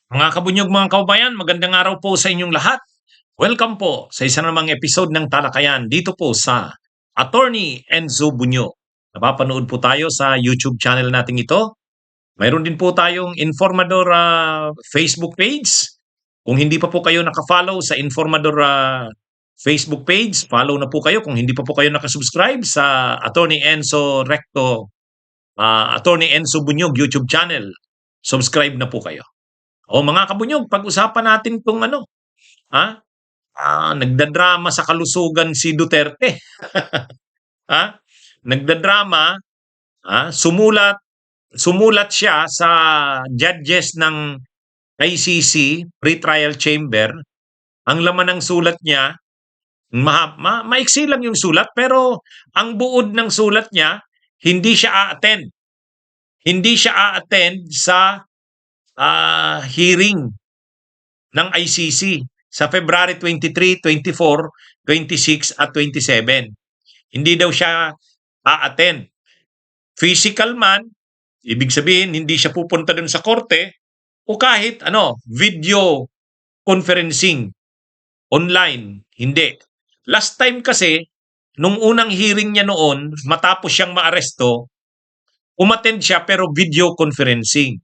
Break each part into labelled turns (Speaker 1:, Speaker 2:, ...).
Speaker 1: Mga kabunyog, mga kababayan, magandang araw po sa inyong lahat. Welcome po sa isa namang episode ng Talakayan dito po sa Attorney Enzo Bunyo. Napapanood po tayo sa YouTube channel natin ito. Mayroon din po tayong Informador Facebook page. Kung hindi pa po kayo nakafollow sa Informador Facebook page, follow na po kayo. Kung hindi pa po kayo nakasubscribe sa Attorney Enzo Recto, Attorney Enzo Bunyog YouTube channel, subscribe na po kayo. O mga kabunyog, pag-usapan natin kung ano, ha? Nagdadrama sa kalusugan si Duterte. Ha? Nagdadrama, sumulat siya sa judges ng ICC pre-trial chamber. Ang laman ng sulat niya, maiksi lang yung sulat, pero ang buod ng sulat niya, hindi siya a-attend. Hindi siya a-attend sa hearing ng ICC sa February 23, 24, 26 at 27. Hindi daw siya a-attend. Physical man, ibig sabihin hindi siya pupunta dun sa korte o kahit video conferencing online, hindi. Last time kasi, nung unang hearing niya noon, matapos siyang maaresto, umattend siya pero video conferencing,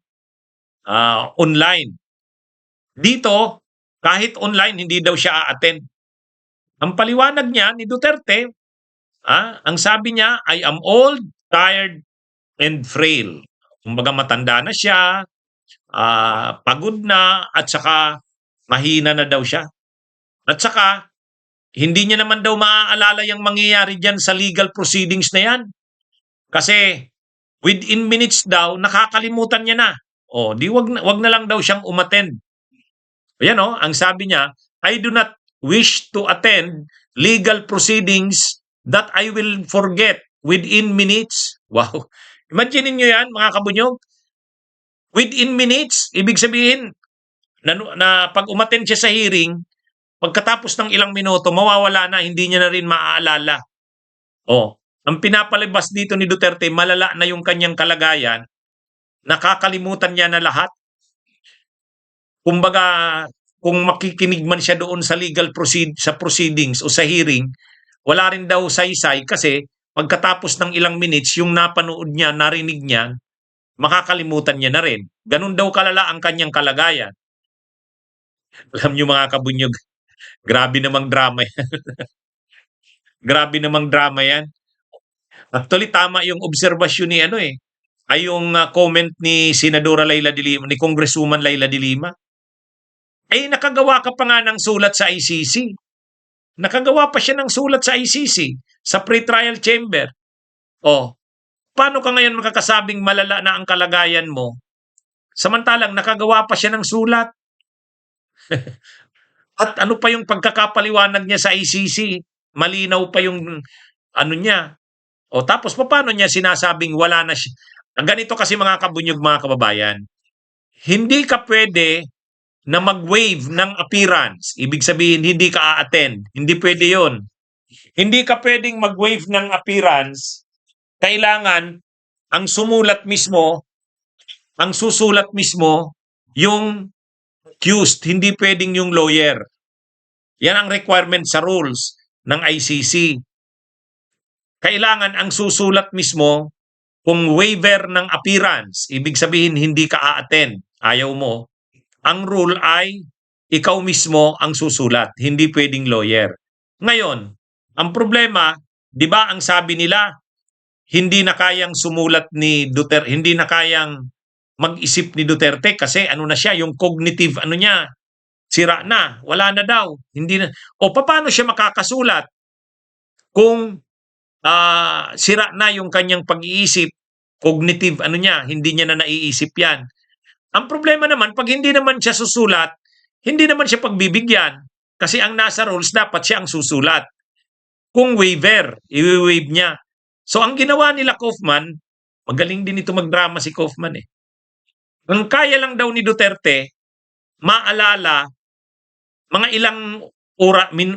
Speaker 1: online. Dito, kahit online, hindi daw siya a-attend. Ang paliwanag niya ni Duterte, ang sabi niya, I am old, tired, and frail. Kumbaga matanda na siya, pagod na, at saka mahina na daw siya. At saka, hindi niya naman daw maaalala yung mangyayari dyan sa legal proceedings na yan. Kasi, within minutes daw, nakakalimutan niya na. Di wag na lang daw siyang umattend. Ayan ang sabi niya, I do not wish to attend legal proceedings that I will forget within minutes. Wow. Imagine niyo yan, mga kabunyog. Within minutes, ibig sabihin, na pag umattend siya sa hearing, pagkatapos ng ilang minuto, mawawala na, hindi niya na rin maaalala. Ang pinapalabas dito ni Duterte, malala na yung kanyang kalagayan, nakakalimutan niya na lahat. Kumbaga, kung makikinig man siya doon sa legal proceedings o sa hearing, wala rin daw saysay kasi pagkatapos ng ilang minutes, yung napanood niya, narinig niya, makakalimutan niya na rin. Ganun daw kalala ang kanyang kalagayan. Alam niyo mga kabunyog, grabe namang drama yan. Grabe namang drama yan. Actually, tama yung obserbasyon ni ay yung comment ni Senadora Leila de Lima, ni Congresswoman Leila de Lima. Ay nakagawa ka pa nga ng sulat sa ICC. Nakagawa pa siya ng sulat sa ICC, sa pre-trial chamber. Paano ka ngayon makakasabing malala na ang kalagayan mo? Samantalang nakagawa pa siya ng sulat. At ano pa yung pagkakapaliwanag niya sa ICC? Malinaw pa yung niya. Tapos paano niya sinasabing wala na siya? Ganito kasi mga kabunyog, mga kababayan. Hindi ka pwede na mag-waive ng appearance. Ibig sabihin, hindi ka a-attend. Hindi pwede yon. Hindi ka pwedeng mag-waive ng appearance. Kailangan ang susulat mismo yung accused. Hindi pwedeng yung lawyer. Yan ang requirement sa rules ng ICC. Kailangan ang susulat mismo kung waiver ng appearance. Ibig sabihin, hindi ka a-attend. Ayaw mo. Ang rule ay ikaw mismo ang susulat, hindi pwedeng lawyer. Ngayon, ang problema, 'di ba ang sabi nila, hindi na kayang sumulat ni Duterte, hindi na kayang mag-isip ni Duterte kasi na siya, yung cognitive niya, sira na, wala na daw. Hindi na. Paano siya makakasulat kung sira na yung kanyang pag-iisip, cognitive niya, hindi niya na naiisip 'yan. Ang problema naman, pag hindi naman siya susulat, hindi naman siya pagbibigyan. Kasi ang nasa rules, dapat siya ang susulat. Kung waiver, i-waive niya. So ang ginawa nila Kaufman, magaling din ito magdrama si Kaufman eh. Ang kaya lang daw ni Duterte, maalala, mga ilang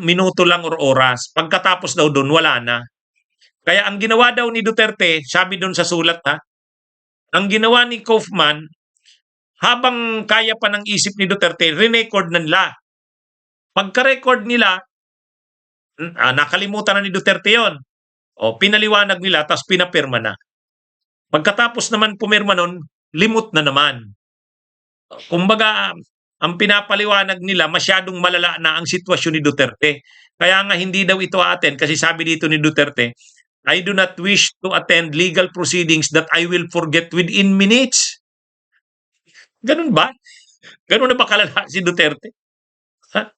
Speaker 1: minuto lang or oras. Pagkatapos daw doon, wala na. Kaya ang ginawa daw ni Duterte, sabi doon sa sulat ang ginawa ni Kaufman, habang kaya pa ng isip ni Duterte, re-record na nila. Pagka-record nila, nakalimutan na ni Duterte yon. O, pinaliwanag nila, tapos pinapirma na. Pagkatapos naman pumirma nun, limot na naman. Kumbaga, ang pinapaliwanag nila, masyadong malala na ang sitwasyon ni Duterte. Kaya nga hindi daw ito attend kasi sabi dito ni Duterte, I do not wish to attend legal proceedings that I will forget within minutes. Ganun ba? Ganun na ba kalala si Duterte? Ha?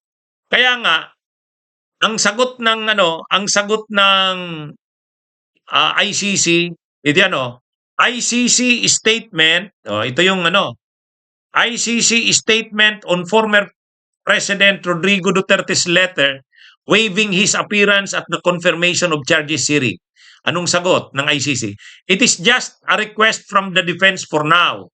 Speaker 1: Kaya nga, ang sagot ng ICC, ito yan ICC statement, ito yung ICC statement on former President Rodrigo Duterte's letter waiving his appearance at the confirmation of charges hearing. Anong sagot ng ICC? It is just a request from the defense for now.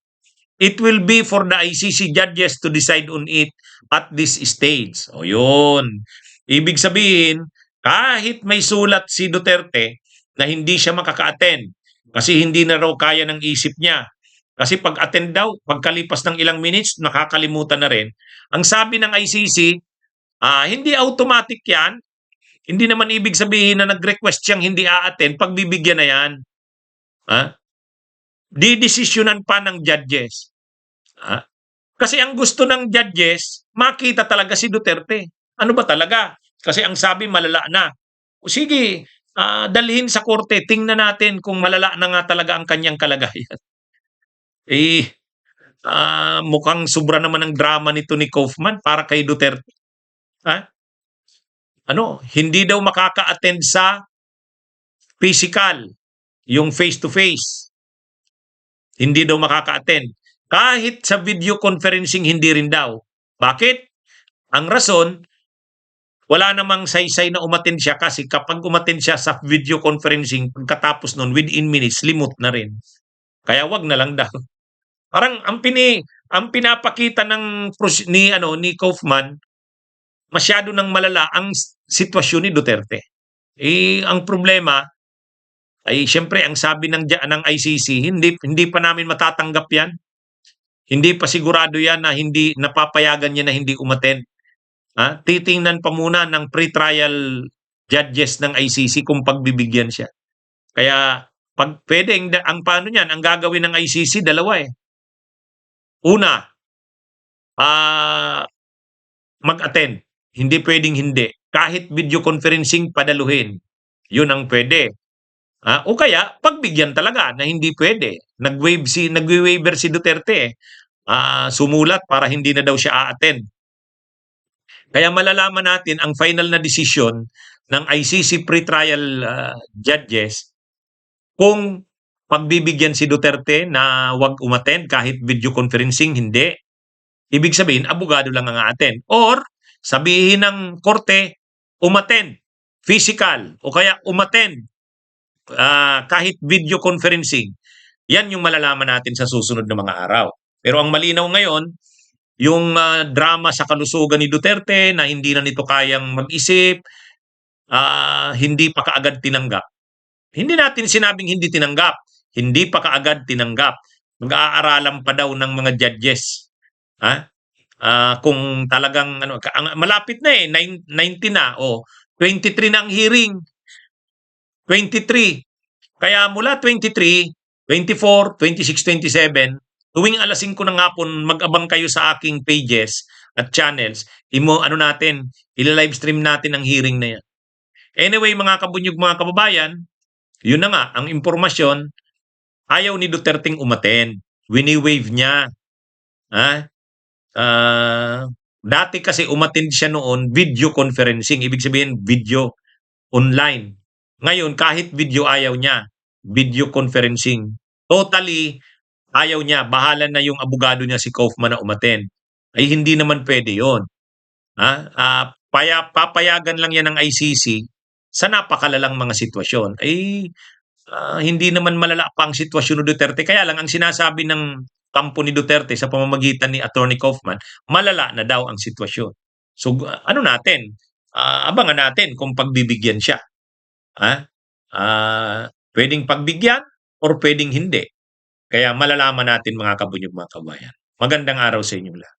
Speaker 1: It will be for the ICC judges to decide on it at this stage. O yun. Ibig sabihin, kahit may sulat si Duterte na hindi siya makaka-attend kasi hindi na raw kaya ng isip niya. Kasi pag-attend daw, pagkalipas ng ilang minutes, nakakalimutan na rin. Ang sabi ng ICC, hindi automatic yan. Hindi naman ibig sabihin na nag-request siyang hindi a-attend, pagbibigyan na yan. Didesisyonan pa ng judges. Kasi ang gusto ng judges, makita talaga si Duterte. Ano ba talaga? Kasi ang sabi, malala na. O sige, dalhin sa korte, tingnan natin kung malala na nga talaga ang kanyang kalagayan. Mukhang sobra naman ang drama nito ni Kaufman para kay Duterte. Hindi daw makaka-attend sa physical, yung face-to-face. Hindi daw makaka-attend. Kahit sa video conferencing, hindi rin daw. Bakit? Ang rason, wala namang saysay na umattend siya kasi kapag umattend siya sa video conferencing, pagkatapos nun, within minutes, limot na rin. Kaya wag na lang daw. Parang ang pinapakita ni Kaufman, masyado nang malala ang sitwasyon ni Duterte. Ang problema ay siyempre ang sabi ng ICC, hindi pa namin matatanggap 'yan. Hindi pa sigurado 'yan na hindi napapayagan niya na hindi umattend. Titingnan pa muna ng pre-trial judges ng ICC kung pagbibigyan siya. Kaya pag pwedeng ang paano niyan, ang gagawin ng ICC dalawa eh. Una, mag-attend. Hindi pwedeng hindi. Kahit video conferencing, padaluhin. Yun ang pwede. O kaya, pagbigyan talaga na hindi pwede. Nag-waiver si Duterte. Sumulat para hindi na daw siya a-attend. Kaya malalaman natin ang final na decision ng ICC pre-trial judges kung pagbibigyan si Duterte na wag umattend kahit video conferencing, hindi. Ibig sabihin, abogado lang ang a-attend. Or, sabihin ng korte, umattend, physical, o kaya umattend kahit video conferencing. Yan yung malalaman natin sa susunod na mga araw. Pero ang malinaw ngayon, yung drama sa kalusugan ni Duterte na hindi na nito kayang mag-isip, hindi pa kaagad tinanggap. Hindi natin sinabing hindi tinanggap. Hindi pa kaagad tinanggap. Mag-aaralan pa daw ng mga judges. Kung talagang malapit na 19 na 23 na ang hearing. 23. Kaya mula 23, 24, 26, 27, tuwing alas 5 ng hapon, mag-abang kayo sa aking pages at channels. Ila-live stream natin ang hearing na yan. Anyway, mga kabunyog, mga kababayan, yun na nga, ang impormasyon, ayaw ni Duterteng umattend. Wini-wave niya. Dati kasi umattend siya noon, video conferencing. Ibig sabihin, video online. Ngayon, kahit video ayaw niya. Video conferencing. Totally, ayaw niya. Bahala na yung abogado niya si Kaufman na umattend. Ay hindi naman pwede yun. Papayagan lang yan ng ICC sa napakalalang mga sitwasyon. Hindi naman malala pa ang sitwasyon ni Duterte. Kaya lang ang sinasabi ng kampo ni Duterte sa pamamagitan ni Attorney Kaufman, malala na daw ang sitwasyon. So abangan natin kung pagbibigyan siya. Pwedeng pagbigyan or pwedeng hindi. Kaya malalaman natin, mga kabunyog, mga kabayan. Magandang araw sa inyong lahat.